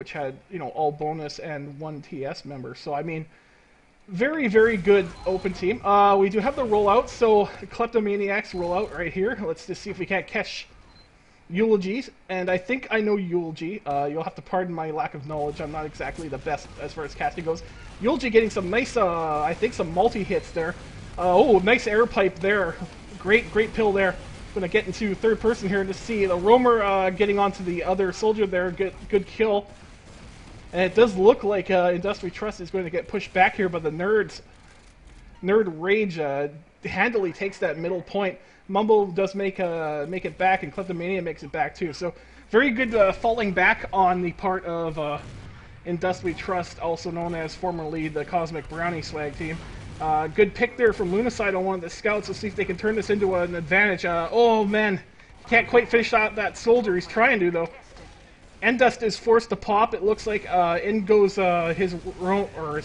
which had, you know, all bonus and 1 TS member. So, I mean, very, very good open team. We do have the rollout, so Kleptomaniacs rollout right here. Let's just see if we can't catch Eulogies, and I think I know Eulogy. You'll have to pardon my lack of knowledge. I'm not exactly the best as far as casting goes. Eulogy getting some nice, I think some multi-hits there. Oh, nice air pipe there. Great pill there. Gonna get into third person here to see the roamer getting onto the other soldier there. Good kill. And it does look like Industry Trust is going to get pushed back here, but the Nerd Rage handily takes that middle point. Mumbo does make it back, and Kleptomania makes it back too. So very good falling back on the part of Industry Trust, also known as formerly the Cosmic Brownie swag team. Good pick there from Lunacide on one of the scouts. Let's see if they can turn this into an advantage. Oh man, can't quite finish out that soldier. He's trying to though. Endust is forced to pop. It looks like in goes his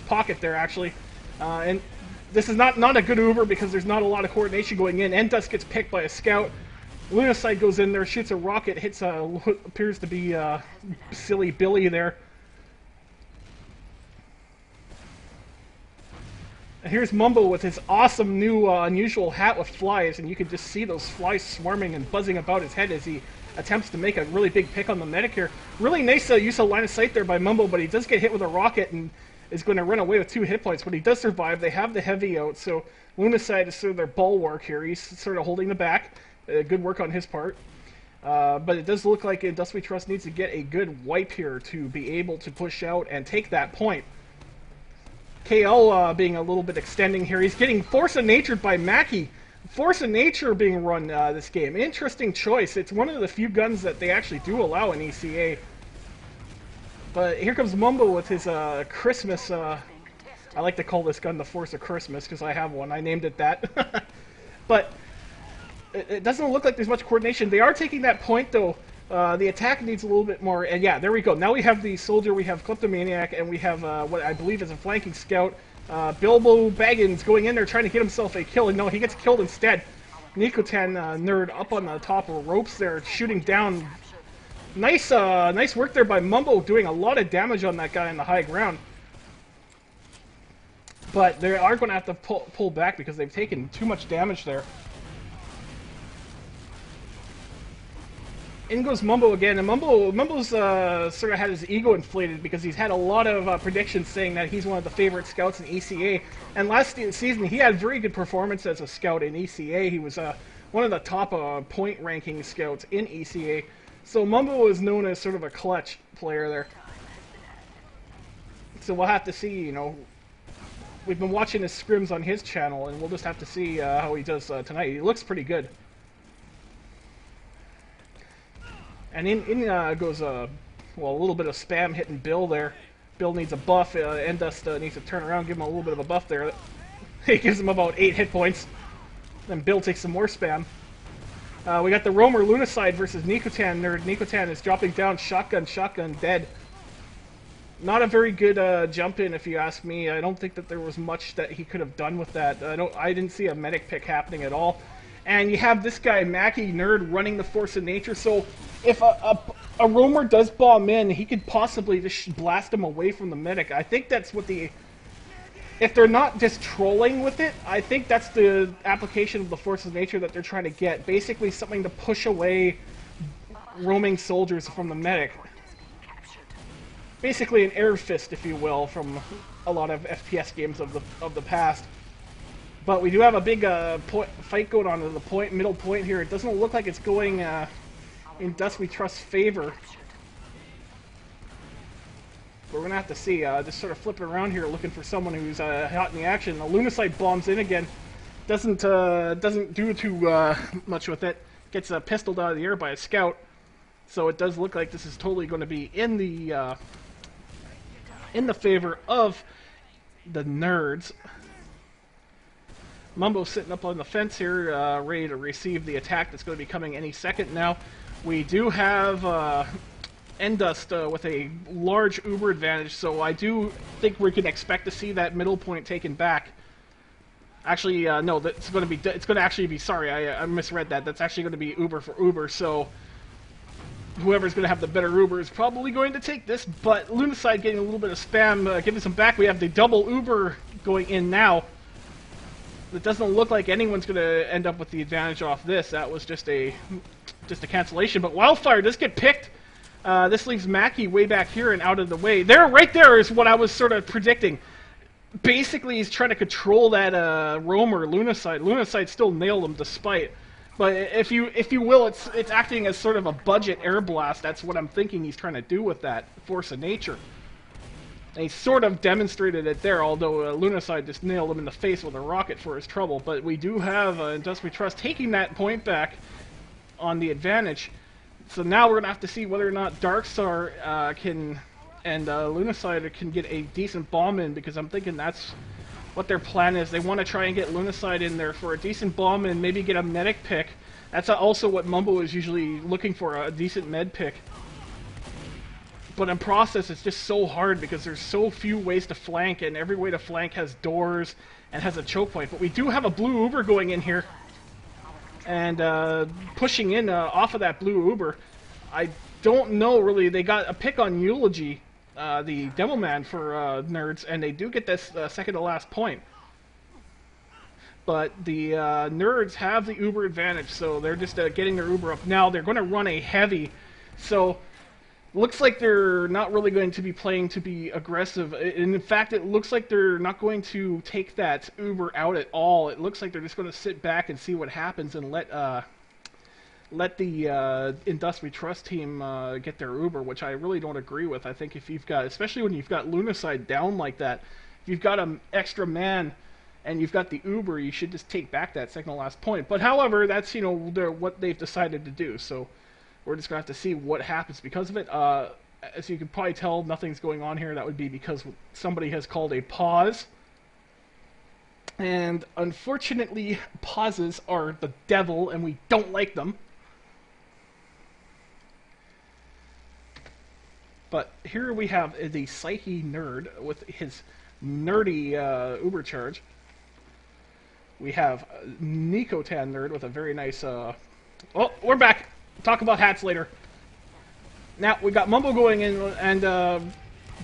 pocket there actually, and this is not a good Uber because there's not a lot of coordination going in. Endust gets picked by a scout. Lunacide goes in there, shoots a rocket, hits appears to be silly Billy there. And here's Mumbo with his awesome new unusual hat with flies, and you can just see those flies swarming and buzzing about his head as he attempts to make a really big pick on the medic here. Really nice use of line of sight there by Mumbo, but he does get hit with a rocket and is going to run away with 2 hit points, but he does survive. They have the heavy out, so Lunacide is sort of their bulwark here. He's sort of holding the back. Good work on his part. But it does look like Industry Trust needs to get a good wipe here to be able to push out and take that point. KL being a little bit extending here. He's getting Force of Nature by Mackie. Force of Nature being run this game. Interesting choice. It's one of the few guns that they actually do allow in ECA. But here comes Mumbo with his Christmas. I like to call this gun the Force of Christmas because I have one. I named it that. But it doesn't look like there's much coordination. They are taking that point though. The attack needs a little bit more. And yeah, there we go. Now we have the soldier, we have Kleptomaniac, and we have what I believe is a flanking scout. Bilbo Baggins going in there trying to get himself a kill. And no, he gets killed instead. Nikotan Nerd up on the top of ropes there, shooting down. Nice work there by Mumbo, doing a lot of damage on that guy on the high ground. But they are going to have to pull back because they've taken too much damage there. In goes Mumbo again, and Mumbo's sort of had his ego inflated because he's had a lot of predictions saying that he's one of the favorite scouts in ECA. And last season, he had very good performance as a scout in ECA. He was one of the top point ranking scouts in ECA. So Mumbo is known as sort of a clutch player there. So we'll have to see, you know. We've been watching his scrims on his channel, and we'll just have to see how he does tonight. He looks pretty good. And in goes, well, a little bit of spam hitting Bill there. Bill needs a buff. Endust needs to turn around, give him a little bit of a buff there. He gives him about 8 hit points. Then Bill takes some more spam. We got the Roamer Lunacide versus Nikotan Nerd. Nikotan is dropping down, shotgun, dead. Not a very good jump in, if you ask me. I don't think that there was much that he could have done with that. I didn't see a medic pick happening at all. And you have this guy, Mackie Nerd, running the Force of Nature. So if a roamer does bomb in, he could possibly just blast him away from the medic. I think that's what the... If they're not just trolling with it, I think that's the application of the Force of Nature that they're trying to get. Basically something to push away roaming soldiers from the medic. Basically an air fist, if you will, from a lot of FPS games of the past. But we do have a big fight going on in the middle point here. It doesn't look like it's going in Industry Trust's favor. We're going to have to see. Just sort of flipping around here looking for someone who's hot in the action. The Lunacide bombs in again. Doesn't do too much with it. Gets pistoled out of the air by a scout. So it does look like this is totally going to be in the favor of the Nerds. Mumbo's sitting up on the fence here, ready to receive the attack that's going to be coming any second now. We do have Endust with a large Uber advantage, so I do think we can expect to see that middle point taken back. Actually, no, that's going to be. It's going to actually be. Sorry, I misread that. That's actually going to be Uber for Uber. So whoever's going to have the better Uber is probably going to take this, but Lunacide getting a little bit of spam, giving some back. We have the double Uber going in now. It doesn't look like anyone's going to end up with the advantage off this. That was just a cancellation, but Wildfire does get picked. This leaves Mackie way back here and out of the way. There, right there is what I was sort of predicting. Basically, he's trying to control that roamer, Lunacide. Lunacide still nailed him despite. But if you will, it's acting as sort of a budget air blast. That's what I'm thinking he's trying to do with that force of nature. And he sort of demonstrated it there, although Lunacide just nailed him in the face with a rocket for his trouble. But we do have Indus We Trust taking that point back on the advantage. So now we're going to have to see whether or not Darkstar and Lunacide can get a decent bomb in, because I'm thinking that's what their plan is. They want to try and get Lunacide in there for a decent bomb and maybe get a medic pick. That's also what Mumbo is usually looking for, a decent med pick. But in process, it's just so hard because there's so few ways to flank, and every way to flank has doors and has a choke point. But we do have a blue Uber going in here, and pushing in off of that blue Uber. I don't know, really. They got a pick on Eulogy, the Devilman for Nerds, and they do get this second to last point. But the Nerds have the Uber advantage, so they're just getting their Uber up. Now they're going to run a heavy, so looks like they're not really going to be playing to be aggressive. And in fact, it looks like they're not going to take that Uber out at all. It looks like they're just going to sit back and see what happens and let the Indus We Trust team get their Uber, which I really don't agree with. I think if you've got, especially when you've got Lunacide down like that, if you've got an extra man and you've got the Uber, you should just take back that second to last point. But however, that's, you know, what they've decided to do. So we're just going to have to see what happens because of it. As you can probably tell, nothing's going on here. That would be because somebody has called a pause. And unfortunately, pauses are the devil, and we don't like them. But here we have the Psyche Nerd with his nerdy Uber charge. We have Nicotan Nerd with a very nice... Oh, we're back! Talk about hats later. Now, we got Mumbo going in, and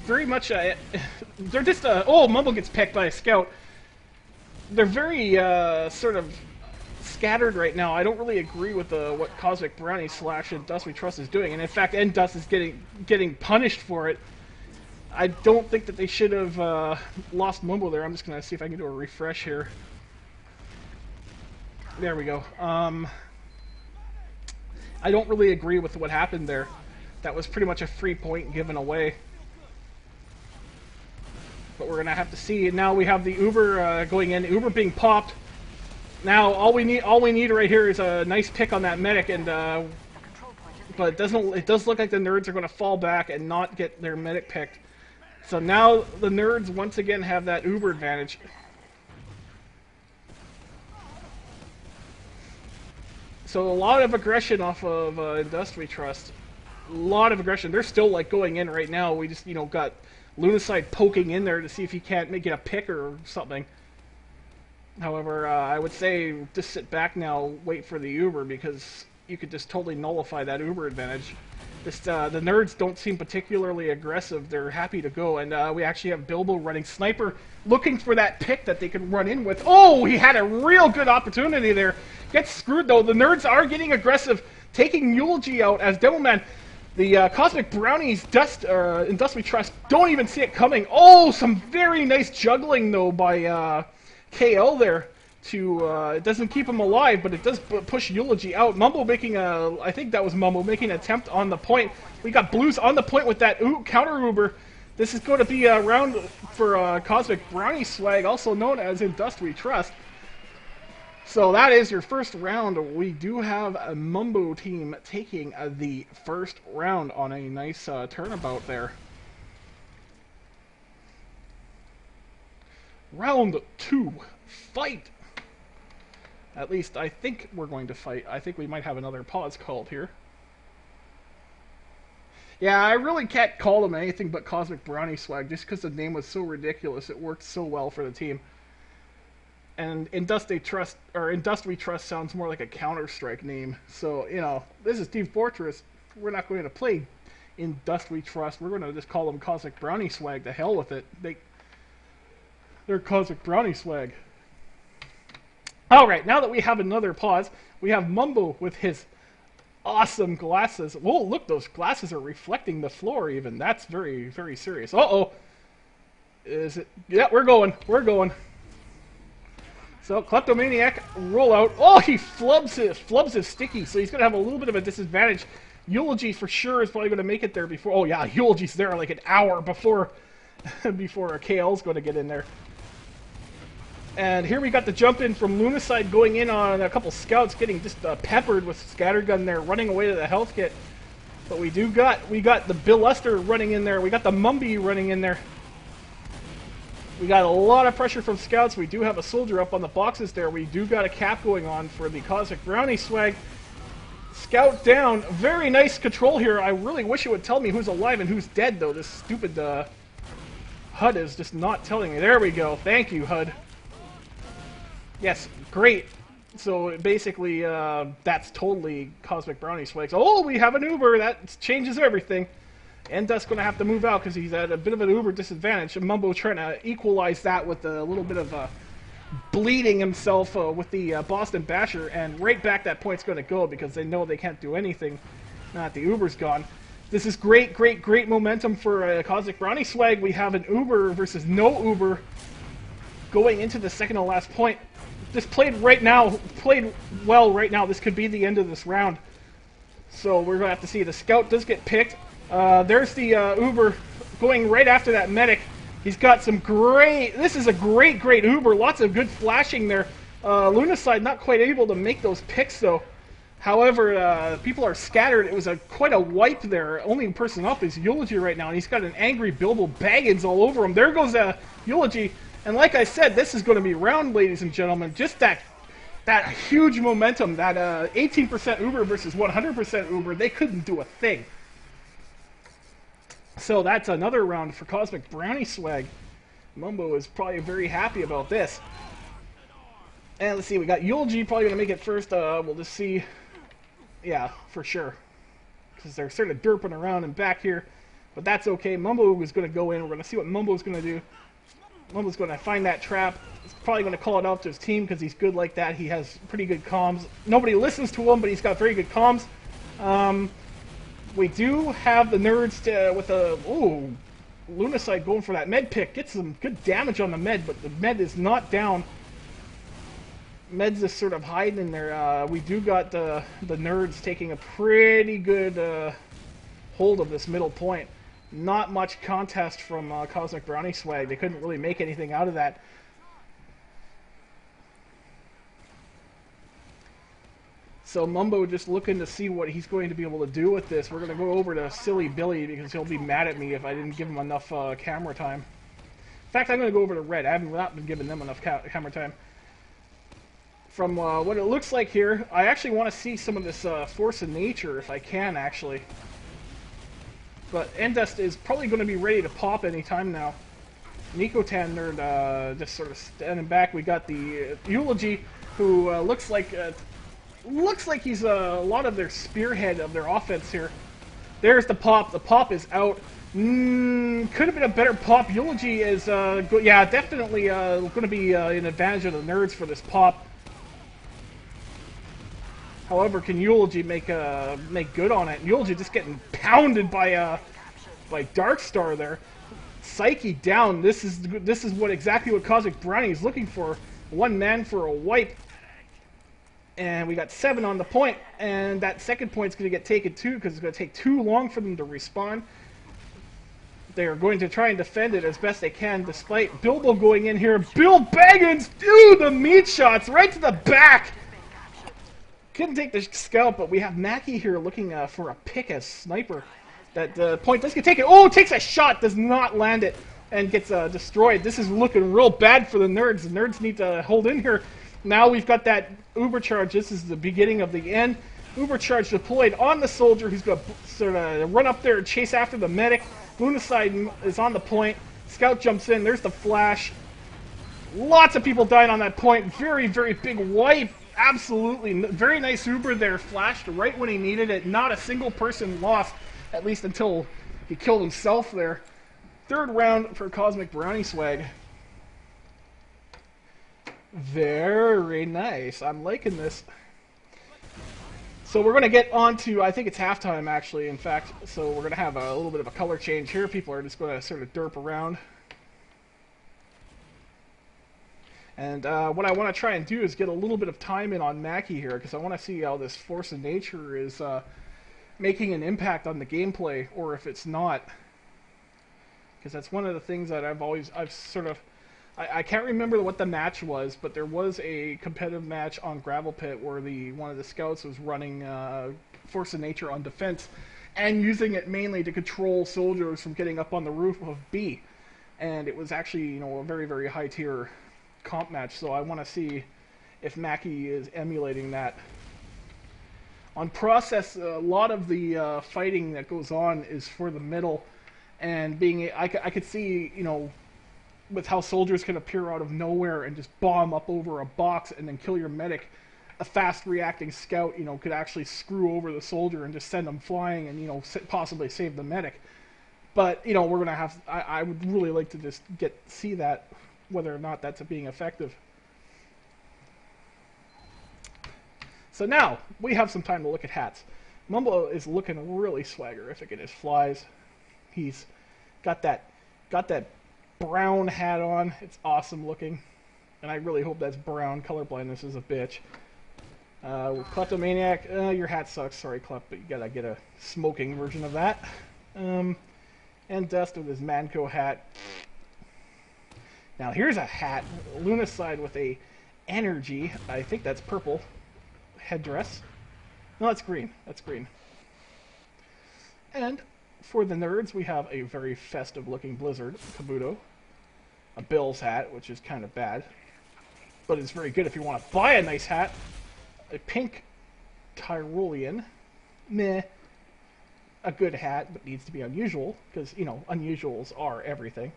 very much... they're just... oh, Mumbo gets picked by a scout. They're very sort of scattered right now. I don't really agree with what Cosmic Brownie / Indus We Trust is doing. And in fact, Indus is getting punished for it. I don't think that they should have lost Mumbo there. I'm just going to see if I can do a refresh here. There we go. I don't really agree with what happened there. That was pretty much a free point given away. But we're gonna have to see. Now we have the Uber going in. Uber being popped. Now all we need right here is a nice pick on that medic, and but it does look like the Nerds are gonna fall back and not get their medic picked. So now the Nerds once again have that Uber advantage. So a lot of aggression off of Indus We Trust. A lot of aggression. They're still like going in right now. We just, you know, got Lunacide poking in there to see if he can't make it a pick or something. However, I would say just sit back now, wait for the Uber, because you could just totally nullify that Uber advantage. Just the Nerds don't seem particularly aggressive. They're happy to go, and we actually have Bilbo running sniper, looking for that pick that they can run in with. Oh, he had a real good opportunity there. Gets screwed though. The Nerds are getting aggressive, taking Eulogy out as Devilman. The Cosmic Brownies Indus We Trust don't even see it coming. Oh, some very nice juggling though by KL there. It doesn't keep him alive, but it does push Eulogy out. Mumbo making I think that was Mumbo making an attempt on the point. We got Blues on the point with that counter Uber. This is going to be a round for Cosmic Brownie swag, also known as Indus We Trust. So that is your first round. We do have a Mumbo team taking the first round on a nice turnabout there. Round 2, fight! At least I think we're going to fight. I think we might have another pause called here. Yeah, I really can't call them anything but Cosmic Brownie swag just because the name was so ridiculous. It worked so well for the team. And Indus We Trust sounds more like a Counter-Strike name. So, you know, this is Team Fortress. we're not going to play In Dust We Trust. We're going to just call them Cosmic Brownie Swag. To hell with it. They're Cosmic Brownie Swag. Alright, now that we have another pause, we have Mumbo with his awesome glasses. Whoa, look, those glasses are reflecting the floor even. That's very, very serious. Uh-oh. Is it? Yeah, we're going. We're going. So, Kleptomaniac, roll out. Oh, he flubs his sticky, so he's going to have a little bit of a disadvantage. Eulogy for sure is probably going to make it there before... Oh, yeah, Eulogy's there like an hour before KL's going to get in there. And here we got the jump in from Lunacide going in on a couple scouts, getting just peppered with scattergun there, running away to the health kit. But we got the Bill Luster running in there. We got the Mumby running in there. We got a lot of pressure from scouts. We do have a soldier up on the boxes there. We do got a cap going on for the Cosmic Brownie Swag. Scout down. Very nice control here. I really wish it would tell me who's alive and who's dead, though. This stupid HUD is just not telling me. There we go. Thank you, HUD. Yes, great. So basically, that's totally Cosmic Brownie Swag. Oh, we have an Uber. That changes everything. Endust's going to have to move out because he's at a bit of an Uber disadvantage. And Mumbo trying to equalize that with a little bit of bleeding himself with the Boston Basher. And right back that point's going to go because they know they can't do anything. Not the Uber's gone. This is great, great, great momentum for Cosmic Brownie Swag. We have an Uber versus no Uber going into the second to last point. This played well right now. This could be the end of this round. So we're going to have to see. The scout does get picked. There's the Uber going right after that medic. He's got some great... This is a great, great Uber. Lots of good flashing there. Lunacide not quite able to make those picks, though. However, people are scattered. It was quite a wipe there. Only person up is Eulogy right now, and he's got an angry Bilbo Baggins all over him. There goes Eulogy. And like I said, this is going to be round, ladies and gentlemen. Just that huge momentum, that 18% Uber versus 100% Uber, they couldn't do a thing. So that's another round for Cosmic Brownie Swag. Mumbo is probably very happy about this. And let's see, we got Eulogy probably going to make it first. We'll just see. Yeah, for sure. Because they're sort of derping around and back here. But that's okay. Mumbo is going to go in. We're going to see what Mumbo's going to do. Mumbo's going to find that trap. He's probably going to call it out to his team because he's good like that. He has pretty good comms. Nobody listens to him, but he's got very good comms. We do have the nerds with a... Ooh, Lunacide going for that med pick. Gets some good damage on the med, but the med is not down. Med's just sort of hiding in there. We do got the nerds taking a pretty good hold of this middle point. Not much contest from Cosmic Brownie Swag. They couldn't really make anything out of that. So Mumbo just looking to see what he's going to be able to do with this. We're going to go over to Silly Billy because he'll be mad at me if I didn't give him enough camera time. In fact, I'm going to go over to Red. I have not been giving them enough camera time. From what it looks like here, I actually want to see some of this Force of Nature if I can, actually. But Endust is probably going to be ready to pop anytime now. Nikotan Nerd just sort of standing back. We got the Eulogy, who looks like he's a lot of their spearhead of their offense here. There's the pop. The pop is out. Could have been a better pop. Eulogy is, yeah, definitely going to be an advantage of the nerds for this pop. However, can Eulogy make good on it? Eulogy just getting pounded by Darkstar there. Psyche down. This is exactly what Cosmic Brownie is looking for. One man for a wipe. And we got 7 on the point, and that second point's going to get taken too because it's going to take too long for them to respawn. They are going to try and defend it as best they can, despite Bilbo going in here. Bill Baggins, dude, the meat shots right to the back. Couldn't take the scout, but we have Mackie here looking for a pick as sniper. That point does get taken. Oh, takes a shot, does not land it, and gets destroyed. This is looking real bad for the nerds. The nerds need to hold in here. Now we've got that Uber charge. This is the beginning of the end. Uber charge deployed on the soldier who's going to sort of run up there and chase after the medic. Lunacide is on the point. Scout jumps in. There's the flash. Lots of people died on that point. Very, very big wipe. absolutely very nice Uber there, flashed right when he needed it. Not a single person lost, at least until he killed himself there. Third round for Cosmic Brownie swag. Very nice. I'm liking this. So we're going to get on to, I think it's halftime actually, in fact. So we're going to have a little bit of a color change here. People are just going to sort of derp around. And what I want to try and do is get a little bit of time in on Mackie here, because I want to see how this Force of Nature is making an impact on the gameplay, or if it's not. Because that's one of the things that I've sort of, I can't remember what the match was, but there was a competitive match on Gravel Pit where one of the scouts was running Force of Nature on defense and using it mainly to control soldiers from getting up on the roof of B. And it was actually, you know, a very, very high tier comp match, so I want to see if Mackie is emulating that. On Process, a lot of the fighting that goes on is for the middle, and I could see, you know, with how soldiers can appear out of nowhere and just bomb up over a box and then kill your medic, a fast reacting scout, you know, could actually screw over the soldier and just send them flying and, you know, possibly save the medic. But, you know, we're gonna have, I would really like to just see that, whether or not that's being effective. So now we have some time to look at hats. Mumbo is looking really swaggerific in his flies. He's got that brown hat on. It's awesome looking, and I really hope that's brown. Colorblindness is a bitch. Kleptomaniac, your hat sucks. Sorry, Klep, but you gotta get a smoking version of that. And Dust with his Manco hat. Now here's a hat, Lunacide with a energy. I think that's purple headdress. No, that's green. That's green. And for the nerds, we have a very festive-looking Blizzard Kabuto, a Bill's hat, which is kind of bad, but it's very good if you want to buy a nice hat. A pink Tyrolean, meh, a good hat, but needs to be unusual, because, you know, unusuals are everything.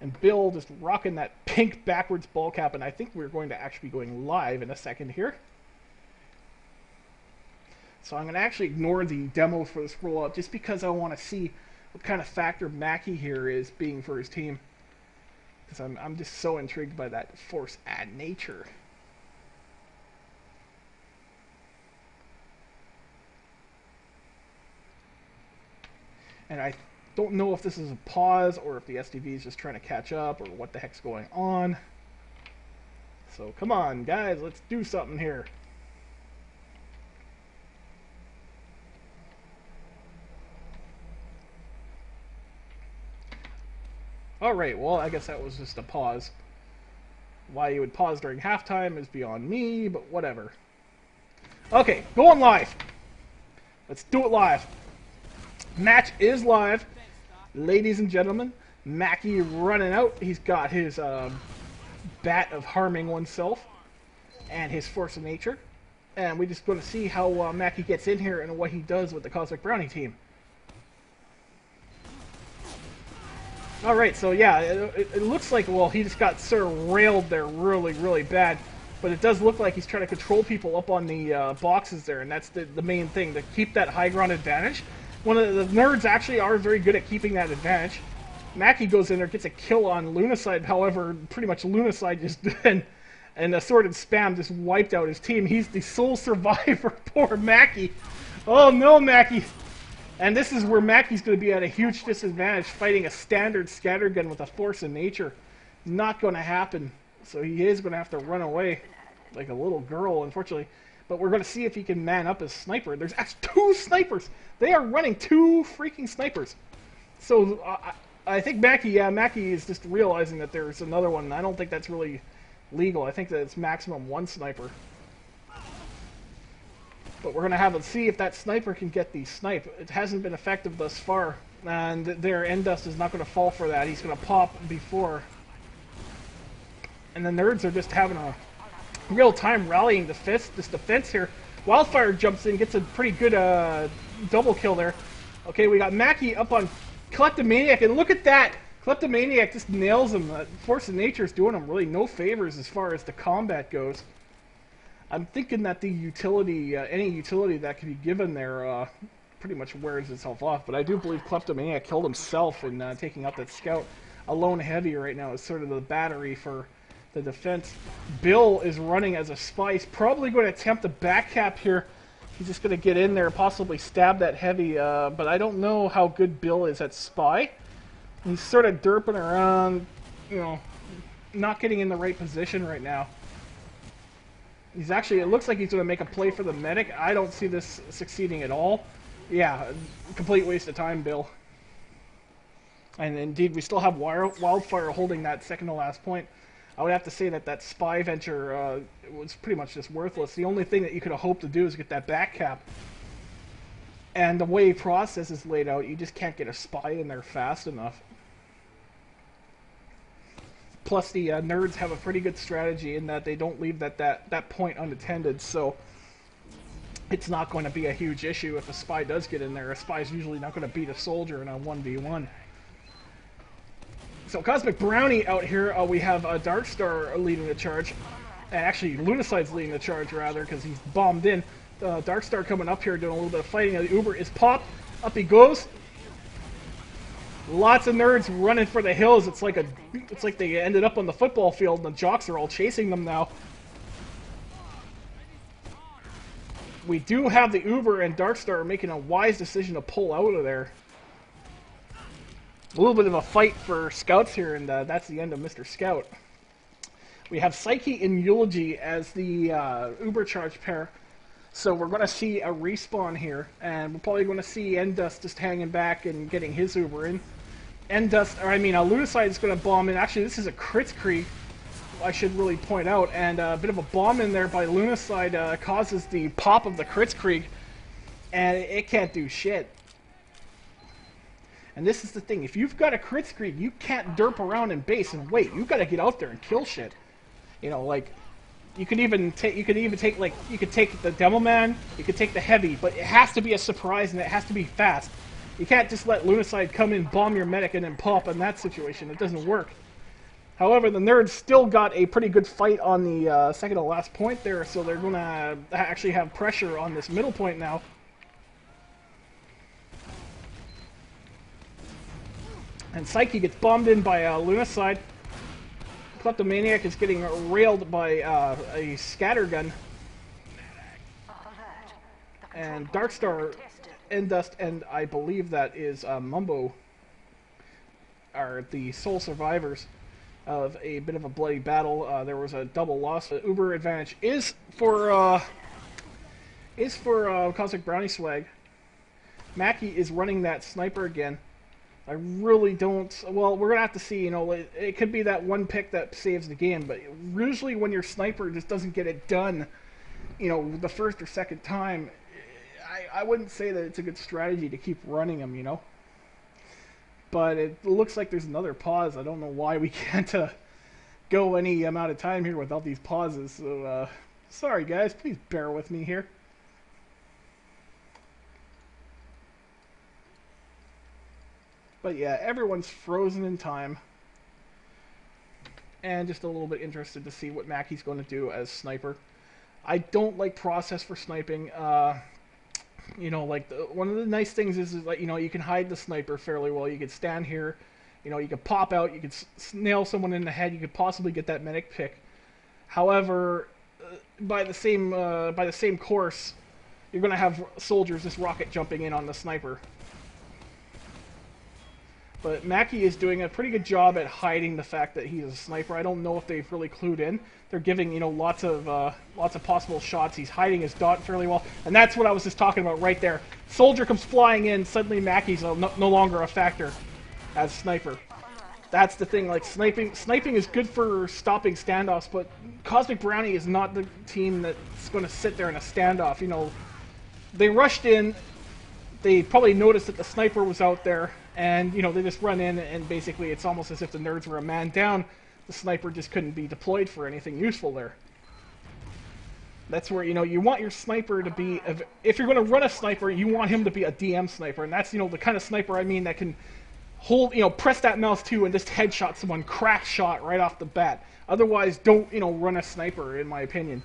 And Bill just rocking that pink backwards ball cap, and I think we're going to actually be going live in a second here. So I'm going to actually ignore the demo for this rollout just because I want to see what kind of factor Mackie here is being for his team. Because I'm just so intrigued by that Force add nature. And I don't know if this is a pause or if the SDV is just trying to catch up or what the heck's going on. So come on, guys, let's do something here. Alright, well, I guess that was just a pause. Why you would pause during halftime is beyond me, but whatever. Okay, going live. Let's do it live. Match is live. Ladies and gentlemen, Mackie running out. He's got his bat of harming oneself and his Force of Nature. And we're just going to see how Mackie gets in here and what he does with the Cosmic Brownie team. Alright, so yeah, it looks like, well, he just got sort of railed there really, really bad. But it does look like he's trying to control people up on the boxes there, and that's the main thing, to keep that high ground advantage. One of the nerds actually are very good at keeping that advantage. Mackie goes in there, gets a kill on Lunacide, however, pretty much Lunacide just and Assorted Spam just wiped out his team. He's the sole survivor, poor Mackie. Oh no, Mackie! And this is where Mackie's going to be at a huge disadvantage fighting a standard scattergun with a Force of Nature. Not going to happen. So he is going to have to run away like a little girl, unfortunately. But we're going to see if he can man up as sniper. There's actually 2 snipers. They are running 2 freaking snipers. So I think Mackie is just realizing that there's another one. I don't think that's really legal. I think that it's maximum 1 sniper. But we're going to see if that sniper can get the snipe. It hasn't been effective thus far. And their Endust is not going to fall for that. He's going to pop before. And the nerds are just having a real time rallying this defense here. Wildfire jumps in, gets a pretty good double kill there. Okay, we got Mackie up on Kleptomaniac, and look at that! Kleptomaniac just nails him. Force of Nature is doing him really no favors as far as the combat goes. I'm thinking that the utility, any utility that can be given there, pretty much wears itself off. But I do believe Kleptomaniac killed himself in taking out that scout. A lone heavy right now is sort of the battery for the defense. Bill is running as a spy. He's probably going to attempt a back cap here. He's just going to get in there, possibly stab that heavy, but I don't know how good Bill is at spy. He's sort of derping around, you know, not getting in the right position right now. He's actually, it looks like he's going to make a play for the medic. I don't see this succeeding at all. Yeah, complete waste of time, Bill. And indeed, we still have Wildfire holding that second to last point. I would have to say that that spy venture was pretty much just worthless. The only thing that you could have hoped to do is get that back cap. And the way process is laid out, you just can't get a spy in there fast enough. Plus, the nerds have a pretty good strategy in that they don't leave that point unattended, so it's not going to be a huge issue if a spy does get in there. A spy is usually not going to beat a soldier in a 1v1. So Cosmic Brownie out here, we have Darkstar leading the charge. Actually, Lunicide's leading the charge, rather, because he's bombed in. Darkstar coming up here doing a little bit of fighting. The Uber is popped. Up he goes. Lots of nerds running for the hills. It's like they ended up on the football field, and the jocks are all chasing them now. We do have the Uber and Darkstar making a wise decision to pull out of there. A little bit of a fight for Scouts here, and that's the end of Mr. Scout. We have Psyche and Eulogy as the Uber charge pair. So we're going to see a respawn here, and we're probably going to see Endust just hanging back and getting his Uber in. Lunicide is going to bomb in. Actually, this is a Kritzkrieg, I should really point out, and a bit of a bomb in there by Lunicide causes the pop of the Kritzkrieg, and it can't do shit. And this is the thing, if you've got a Kritzkrieg, you can't derp around in base and wait. You've got to get out there and kill shit. You know, like, you could take the Demoman, you could take the Heavy, but it has to be a surprise and it has to be fast. You can't just let Lunicide come in, bomb your medic, and then pop in that situation. It doesn't work. However, the nerds still got a pretty good fight on the second to last point there, so they're going to actually have pressure on this middle point now. And Psyche gets bombed in by Lunicide. Kleptomaniac is getting railed by a scattergun. And Darkstar, Endust, and I believe that is Mumbo are the sole survivors of a bit of a bloody battle. There was a double loss. The Uber advantage is for Cosmic Brownie Swag. Mackie is running that sniper again. I really don't... Well, we're going to have to see, you know, it could be that one pick that saves the game, but usually when your sniper just doesn't get it done, you know, the first or second time, I wouldn't say that it's a good strategy to keep running them, you know? But it looks like there's another pause. I don't know why we can't go any amount of time here without these pauses, so sorry guys, please bear with me here. But yeah, everyone's frozen in time. And just a little bit interested to see what Mackie's going to do as sniper. I don't like process for sniping. You know, like, one of the nice things is like, you know, you can hide the sniper fairly well. You could stand here, you know, you could pop out, you could nail someone in the head, you could possibly get that medic pick. However, by the same course, you're going to have soldiers just rocket jumping in on the sniper. But Mackie is doing a pretty good job at hiding the fact that he's a sniper. I don't know if they've really clued in. They're giving, you know, lots of possible shots. He's hiding his dot fairly well, and that's what I was just talking about right there. Soldier comes flying in. Suddenly, Mackie's no longer a factor as sniper. That's the thing. Like, sniping is good for stopping standoffs, but Cosmic Brownie is not the team that's going to sit there in a standoff. You know, they rushed in. They probably noticed that the sniper was out there. And, you know, they just run in, and basically it's almost as if the nerds were a man down. The sniper just couldn't be deployed for anything useful there. That's where, you know, you want your sniper to be... If you're going to run a sniper, you want him to be a DM sniper. And that's, you know, the kind of sniper, I mean, that can hold, you know, press that mouse too and just headshot someone, crack shot right off the bat. Otherwise, don't, you know, run a sniper, in my opinion.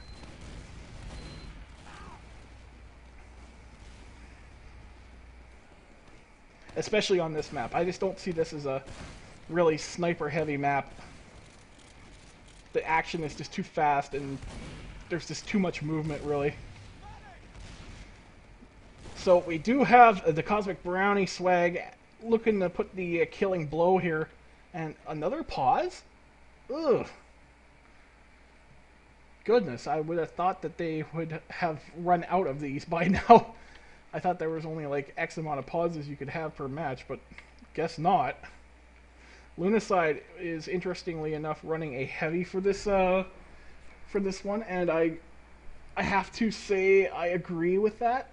especially on this map. I just don't see this as a really sniper-heavy map. The action is just too fast, and there's just too much movement, really. So we do have the Cosmic Brownie swag looking to put the killing blow here. And another pause? Ugh. Goodness, I would have thought that they would have run out of these by now. I thought there was only like X amount of pauses you could have per match, but guess not. Lunacide is interestingly enough running a heavy for this one, and I have to say I agree with that.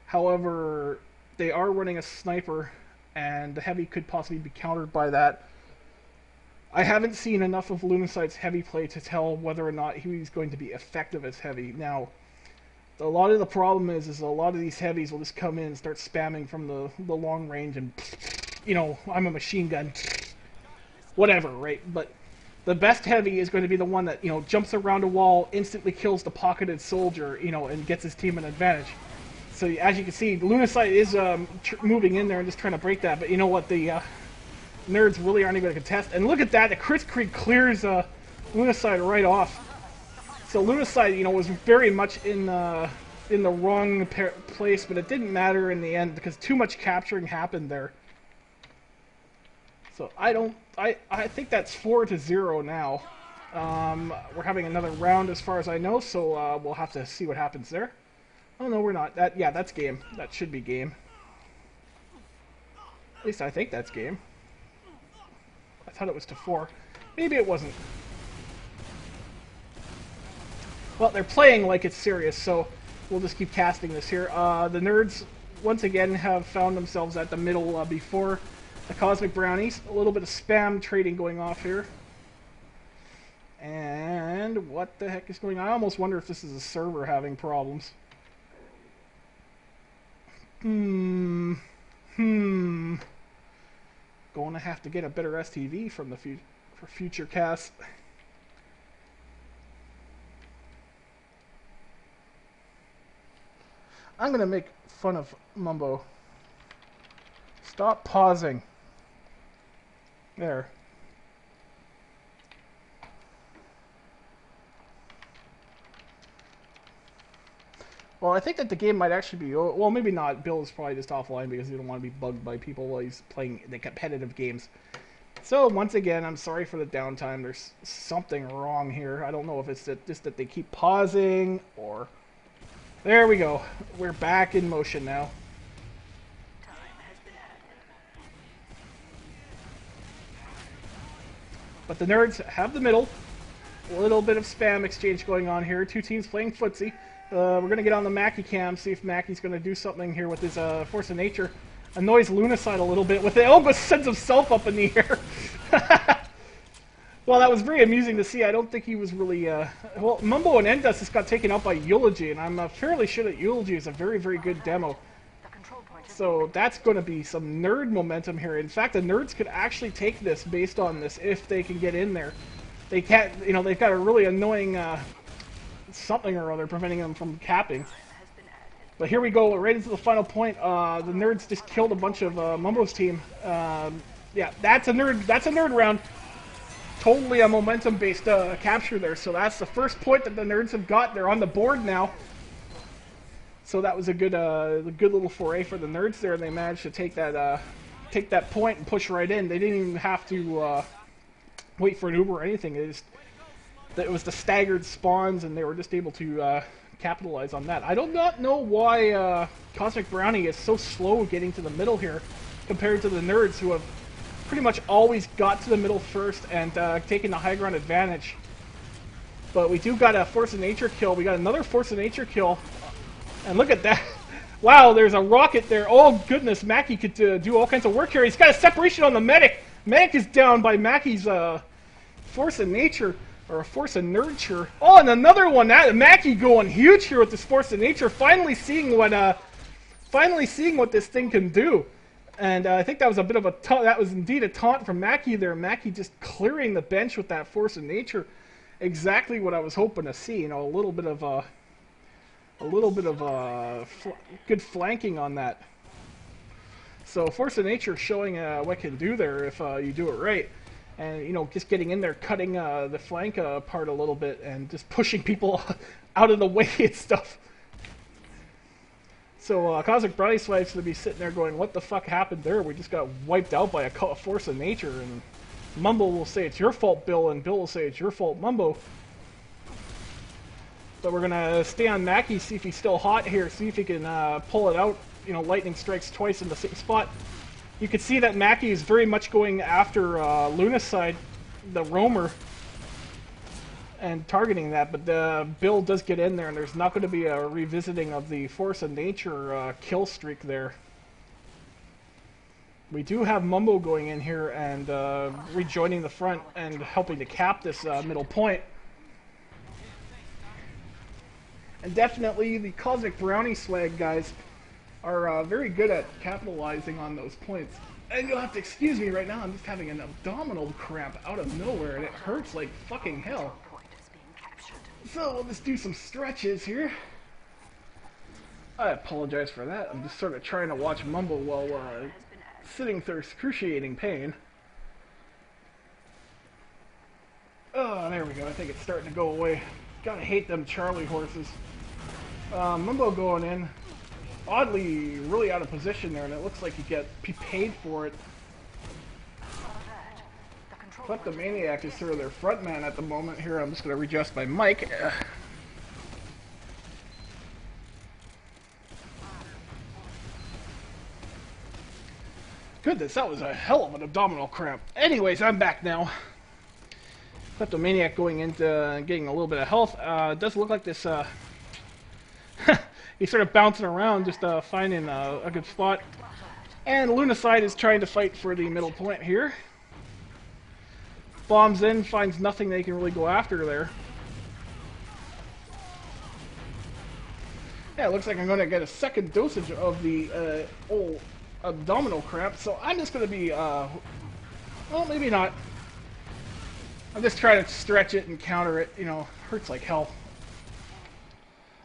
However, they are running a sniper, and the heavy could possibly be countered by that. I haven't seen enough of Lunacide's heavy play to tell whether or not he's going to be effective as heavy. Now, a lot of the problem is a lot of these heavies will just come in and start spamming from the long range and, you know, I'm a machine gun, whatever, right? But the best heavy is going to be the one that, you know, jumps around a wall, instantly kills the pocketed soldier, you know, and gets his team an advantage. So as you can see, Lunacide is moving in there and just trying to break that. But you know what? The nerds really aren't even going to contest. And look at that. The Kritzkrieg clears Lunacide right off. So Lunacide, you know, was very much in the wrong place, but it didn't matter in the end because too much capturing happened there. So I think that's 4-0 now. We're having another round as far as I know, so we'll have to see what happens there. Oh no, we're not. Yeah, that's game. That should be game. At least I think that's game. I thought it was to 4. Maybe it wasn't. Well, they're playing like it's serious, so we'll just keep casting this here. The nerds, once again, have found themselves at the middle before the Cosmic Brownies. A little bit of spam trading going off here. And what the heck is going on? I almost wonder if this is a server having problems. Going to have to get a better STV from the for future casts. I'm going to make fun of Mumbo. Stop pausing. There. Well, I think that the game might actually be... Well, maybe not. Bill is probably just offline because he don't want to be bugged by people while he's playing the competitive games. So, once again, I'm sorry for the downtime. There's something wrong here. I don't know if it's just that they keep pausing or... There we go. We're back in motion now. But the nerds have the middle. A little bit of spam exchange going on here. Two teams playing footsie. We're going to get on the Mackie cam, see if Mackie's going to do something here with his Force of Nature. Annoys Lunacide a little bit with it. Oh, but sends himself up in the air. Well, that was very amusing to see. I don't think he was really... Well, Mumbo and Endus just got taken out by Eulogy, and I'm fairly sure that Eulogy is a very, very good demo. So that's going to be some nerd momentum here. In fact, the nerds could actually take this based on this if they can get in there. They can't... You know, they've got a really annoying... something or other preventing them from capping. But here we go, right into the final point. The nerds just killed a bunch of Mumbo's team. Yeah, that's a nerd round. Totally a momentum-based capture there. So that's the first point that the nerds have got. They're on the board now. So that was a good little foray for the nerds there. They managed to take that point and push right in. They didn't even have to wait for an Uber or anything. It was the staggered spawns, and they were just able to capitalize on that. I do not know why Cosmic Brownie is so slow getting to the middle here compared to the nerds, who have pretty much always got to the middle first and taken the high ground advantage. But we do got a Force of Nature kill. We got another Force of Nature kill. And look at that. Wow, there's a rocket there. Oh, goodness. Mackie could do all kinds of work here. He's got a separation on the medic. Medic is down by Mackie's Force of Nature. Or a Force of Nurture. Oh, and another one. Mackie going huge here with this Force of Nature. Finally seeing what this thing can do. And I think that was a bit of a taunt. That was indeed a taunt from Mackie there. Mackie just clearing the bench with that Force of Nature. Exactly what I was hoping to see. You know, a little bit of good flanking on that. So Force of Nature showing what it can do there if you do it right. And, you know, just getting in there, cutting the flank apart a little bit, and just pushing people out of the way and stuff. So Cosmic Brownie Swag's going to be sitting there going, what the fuck happened there? We just got wiped out by a Force of Nature. And Mumbo will say it's your fault, Bill, and Bill will say it's your fault, Mumbo. But we're going to stay on Mackie, see if he's still hot here, see if he can pull it out. You know, lightning strikes twice in the same spot. You can see that Mackie is very much going after Luna's side, the roamer, and targeting that. But Bill does get in there, and there's not going to be a revisiting of the Force of Nature kill streak there. We do have Mumbo going in here and rejoining the front and helping to cap this middle point. And definitely the Cosmic Brownie Swag guys are very good at capitalizing on those points. And you'll have to excuse me right now, I'm just having an abdominal cramp out of nowhere and it hurts like fucking hell. So we'll just do some stretches here. I apologize for that, I'm just sort of trying to watch Mumbo while sitting through excruciating pain. Oh, there we go, I think it's starting to go away. Gotta hate them Charlie horses. Mumbo going in. Oddly, really out of position there, and it looks like you get paid for it. Kleptomaniac is sort of their front man at the moment here. I'm just going to readjust my mic. Goodness, that was a hell of an abdominal cramp. Anyways, I'm back now. Kleptomaniac going into getting a little bit of health. It does look like this... He's sort of bouncing around, just finding a good spot. And Lunacide is trying to fight for the middle point here. Bombs in, finds nothing they can really go after there. Yeah, it looks like I'm going to get a second dosage of the old abdominal cramp, so I'm just going to be, well, maybe not. I'm just trying to stretch it and counter it, you know, hurts like hell.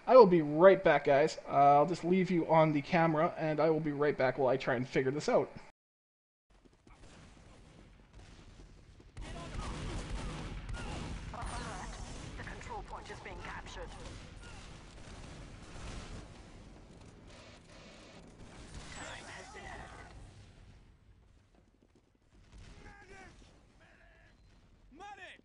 I will be right back, guys. I'll just leave you on the camera, and I will be right back while I try and figure this out. The control point is being captured. Time has been added. Medic!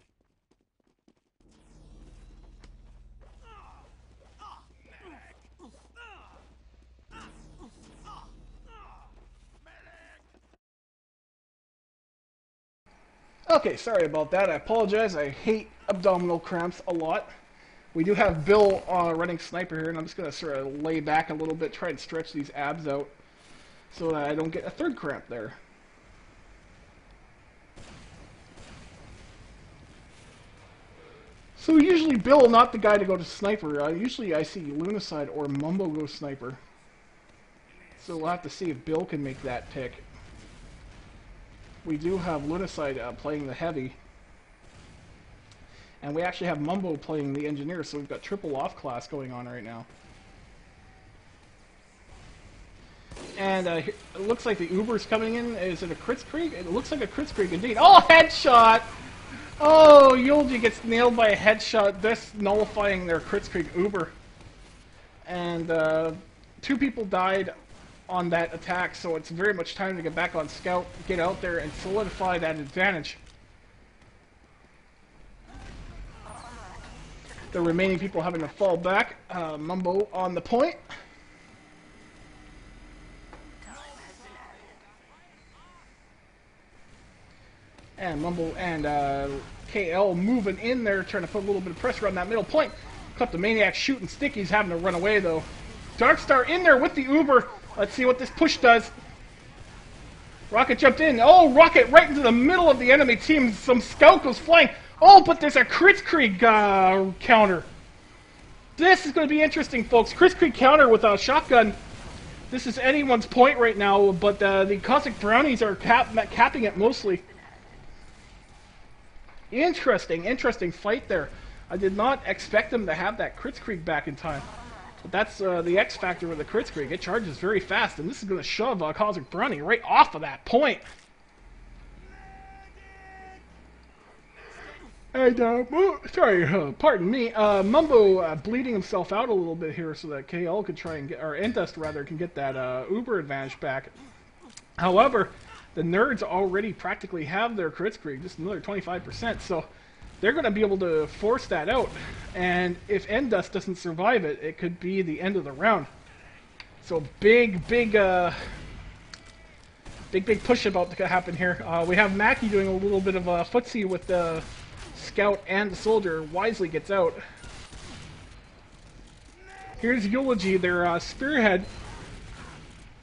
Okay, sorry about that. I apologize. I hate abdominal cramps a lot. We do have Bill running sniper here, and I'm just going to sort of lay back a little bit, try and stretch these abs out so that I don't get a third cramp there. So usually Bill, not the guy to go to sniper. Usually I see Lunacide or Mumbo go sniper. So we'll have to see if Bill can make that pick. We do have Lunacide playing the heavy. And we actually have Mumbo playing the engineer, so we've got triple off class going on right now. And it looks like the Uber's coming in. Is it a Kritzkrieg? It looks like a Kritzkrieg indeed. Oh, headshot! Oh, Yulji gets nailed by a headshot, thus nullifying their Kritzkrieg Uber. And 2 people died on that attack, so it's very much time to get back on scout, get out there, and solidify that advantage. The remaining people having to fall back. Mumbo on the point. And Mumbo and KL moving in there, trying to put a little bit of pressure on that middle point. Kleptomaniac shooting stickies, having to run away though. Darkstar in there with the Uber. Let's see what this push does. Rocket jumped in. Oh, Rocket right into the middle of the enemy team. Some scout goes flying. Oh, but there's a Kritzkrieg counter. This is going to be interesting, folks. Kritzkrieg counter with a shotgun. This is anyone's point right now, but the Cosmic Brownies are capping it mostly. Interesting fight there. I did not expect them to have that Kritzkrieg back in time. But that's the X factor with the Kritzkrieg. It charges very fast, and this is going to shove Cosmic Brownie right off of that point. And, pardon me, Mumbo bleeding himself out a little bit here so that KL could try and get, or Endust rather, can get that Uber advantage back. However, the Nerds already practically have their Kritzkrieg, just another 25%, so they're going to be able to force that out. And if Endust doesn't survive it, it could be the end of the round. So big push about to happen here. We have Mackie doing a little bit of a footsie with the Scout and the Soldier. Wisely gets out. Here's Eulogy, their spearhead.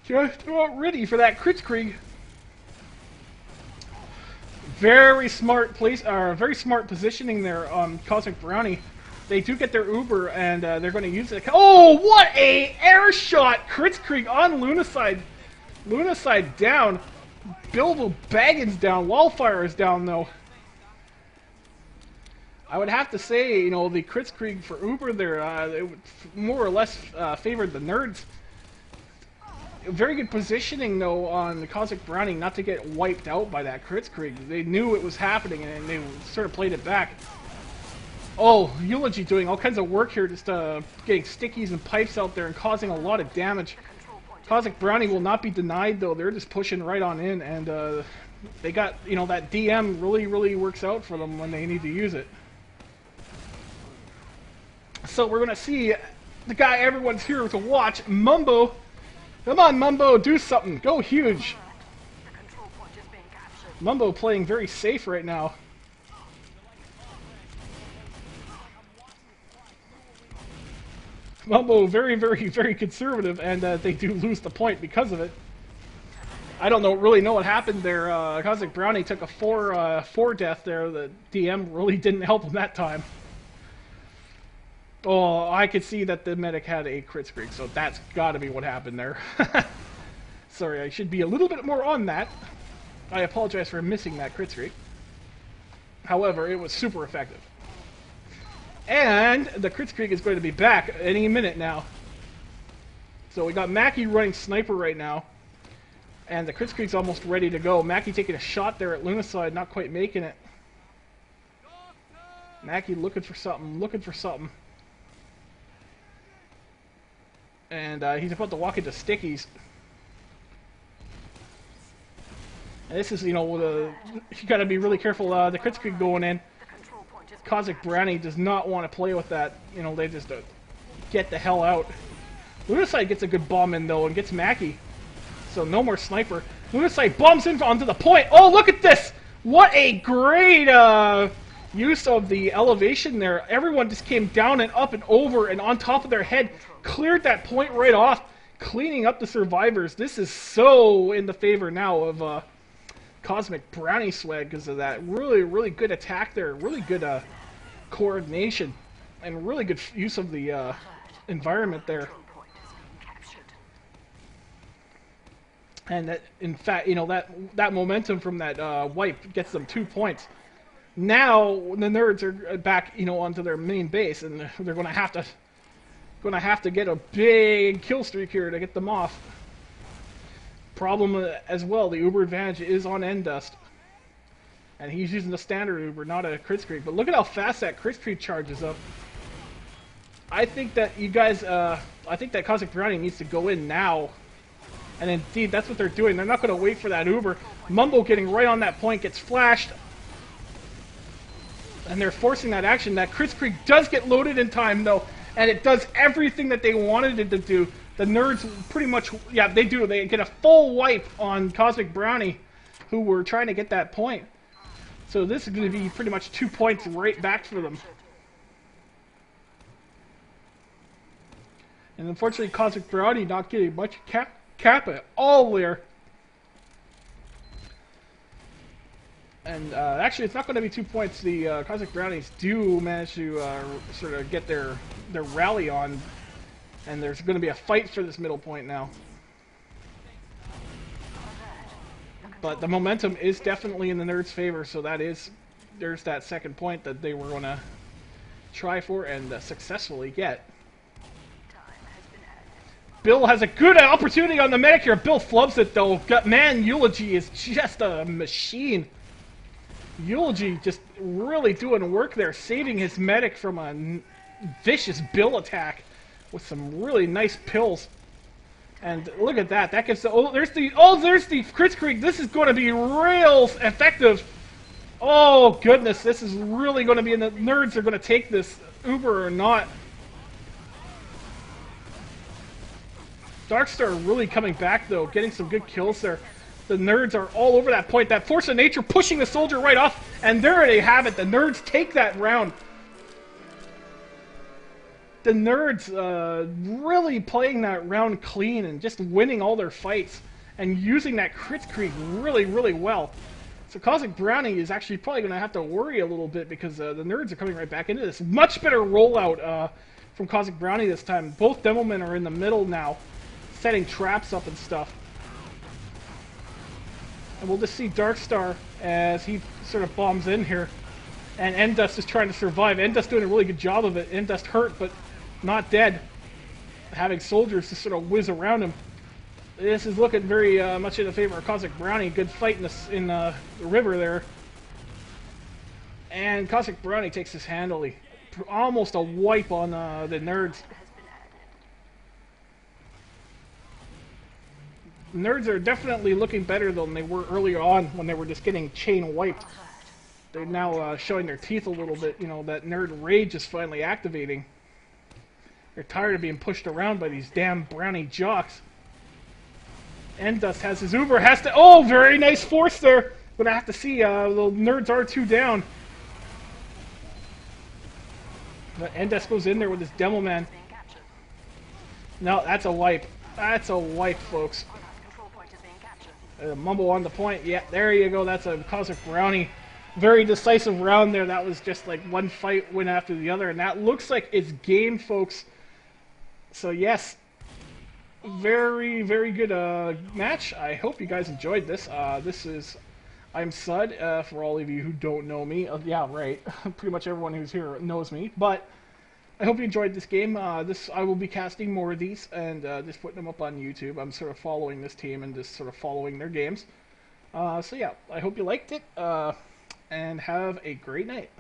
Just about ready for that Kritzkrieg. Very smart place, very smart positioning there on Cosmic Brownie. They do get their Uber, and they're going to use it. Oh, what a air shot! Kritzkrieg on Lunacide. Lunacide down. Bilbo Baggins down. Wildfire is down, though. I would have to say, you know, the Kritzkrieg for Uber there, it more or less favored the Nerds. Very good positioning, though, on the Cosmic Brownie not to get wiped out by that Kritzkrieg. They knew it was happening, and they sort of played it back. Oh, Eulogy doing all kinds of work here, just getting stickies and pipes out there and causing a lot of damage. Cosmic Brownie will not be denied, though. They're just pushing right on in, and they got, you know, that DM really works out for them when they need to use it. So we're going to see the guy everyone's here to watch, Mumbo. Come on, Mumbo, do something. Go huge. Mumbo playing very safe right now. Mumbo very conservative, and they do lose the point because of it. I don't really know what happened there. Cosmic Brownie took a 4 death there. The DM really didn't help him that time. Oh, I could see that the medic had a Kritzkrieg, so that's got to be what happened there. Sorry, I should be a little bit more on that. I apologize for missing that Kritzkrieg. However, it was super effective. And the Kritzkrieg is going to be back any minute now. So we got Mackie running Sniper right now. And the Kritzkrieg's almost ready to go. Mackie taking a shot there at Lunacide, not quite making it. Mackie looking for something, And he's about to walk into stickies. And this is, you know, you gotta be really careful. The Kritzkrieg going in. Cosmic Brownie does not want to play with that. You know, they just get the hell out. Lunacide gets a good bomb in, though, and gets Mackie. So no more Sniper. Lunacide bombs in onto the point. Oh, look at this! What a great use of the elevation there. Everyone just came down and up and over and on top of their head. Cleared that point right off, cleaning up the survivors. This is so in the favor now of Cosmic Brownie swag because of that. Really good attack there. Really good coordination. And really good use of the environment there. And that, in fact, you know, that momentum from that wipe gets them 2 points. Now the Nerds are back, you know, onto their main base, and they're going to have to get a big kill streak here to get them off. Problem as well, the Uber advantage is on Endust. And he's using the standard Uber, not a Kritzkrieg. But look at how fast that Kritzkrieg charges up. I think that you guys, I think that Cosmic Brownie needs to go in now. And indeed, that's what they're doing. They're not going to wait for that Uber. Mumbo getting right on that point, gets flashed. And they're forcing that action. That Kritzkrieg does get loaded in time, though. And it does everything that they wanted it to do. The Nerds pretty much, yeah, they do. They get a full wipe on Cosmic Brownie, who were trying to get that point. So this is going to be pretty much 2 points right back for them. And unfortunately, Cosmic Brownie not getting much cap at all there. And actually, it's not going to be 2 points. The Cosmic Brownies do manage to sort of get their rally on. And there's going to be a fight for this middle point now. But the momentum is definitely in the Nerds' favor, so there's that second point that they were going to try for and successfully get. Bill has a good opportunity on the medic here. Bill flubs it though. Man, Eulogy is just a machine. Eulogy just really doing work there, saving his medic from a vicious Bill attack with some really nice pills. And look at that. That gives the there's the Kritzkrieg. This is going to be real effective. Oh goodness, this is really going to be. The nerds are going to take this Uber or not. Darkstar really coming back though, getting some good kills there. The nerds are all over that point. That Force of Nature pushing the soldier right off, and there they have it. The nerds take that round. The nerds really playing that round clean and just winning all their fights and using that Kritzkrieg really, really well. So Cosmic Brownie is actually probably going to have to worry a little bit because the nerds are coming right back into this. Much better rollout from Cosmic Brownie this time. Both Demomen are in the middle now, setting traps up and stuff. And we'll just see Darkstar as he sort of bombs in here. And Endust is trying to survive. Endust doing a really good job of it. Endust hurt, but not dead. Having soldiers to sort of whiz around him. This is looking very much in the favor of Cosmic Brownie. Good fight in the river there. And Cosmic Brownie takes this handily. Almost a wipe on the nerds. Nerds are definitely looking better than they were earlier on when they were just getting chain wiped. They're now showing their teeth a little bit. You know, that nerd rage is finally activating. They're tired of being pushed around by these damn Brownie jocks. Endust has his Uber, has to... Oh, very nice force there. But I have to see, the nerds are 2 down. But Endust goes in there with his Demoman. No, that's a wipe. That's a wipe, folks. Mumbo on the point. Yeah, there you go. That's a Cosmic Brownie. Very decisive round there. That was just like one fight win after the other. And that looks like it's game, folks. So, yes. Very, very good match. I hope you guys enjoyed this. I'm Sud, for all of you who don't know me. Yeah, right. Pretty much everyone who's here knows me. But I hope you enjoyed this game. I will be casting more of these and just putting them up on YouTube. I'm sort of following this team and just sort of following their games. So yeah, I hope you liked it, and have a great night.